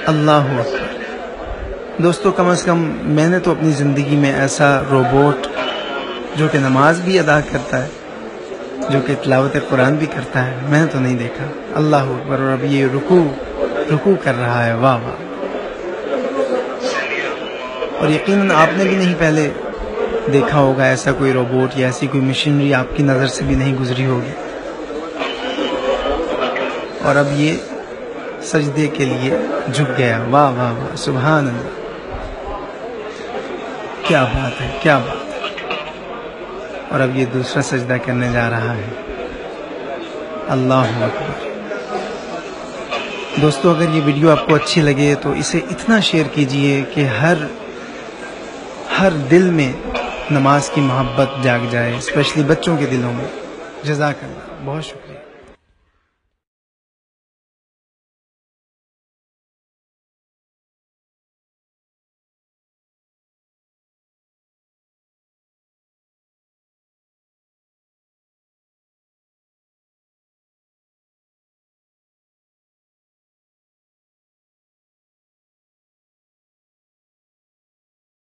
اللہ اکبر۔ دوستو کم از کم میں نے تو اپنی زندگی میں ایسا روبوٹ جو کہ نماز بھی ادا کرتا ہے، جو کہ تلاوت قرآن بھی کرتا ہے، میں نے تو نہیں دیکھا۔ اللہ اکبر۔ اور اب یہ رکوع کر رہا ہے، واہ واہ۔ اور یقیناً آپ نے بھی نہیں پہلے دیکھا ہوگا ایسا کوئی روبوٹ یا ایسی کوئی مشینری آپ کی نظر سے بھی نہیں گزری ہوگی۔ اور اب یہ سجدے کے لیے جھک گیا، واہ واہ واہ، سبحان اللہ، کیا بات ہے، کیا بات ہے۔ اور اب یہ دوسرا سجدہ کرنے جا رہا ہے، اللہ اکبر۔ دوستو اگر یہ ویڈیو آپ کو اچھی لگے تو اسے اتنا شیئر کیجئے کہ ہر دل میں نماز کی محبت جاگ جائے، اسپیشلی بچوں کے دلوں میں۔ جزاک اللہ، بہت شکریہ۔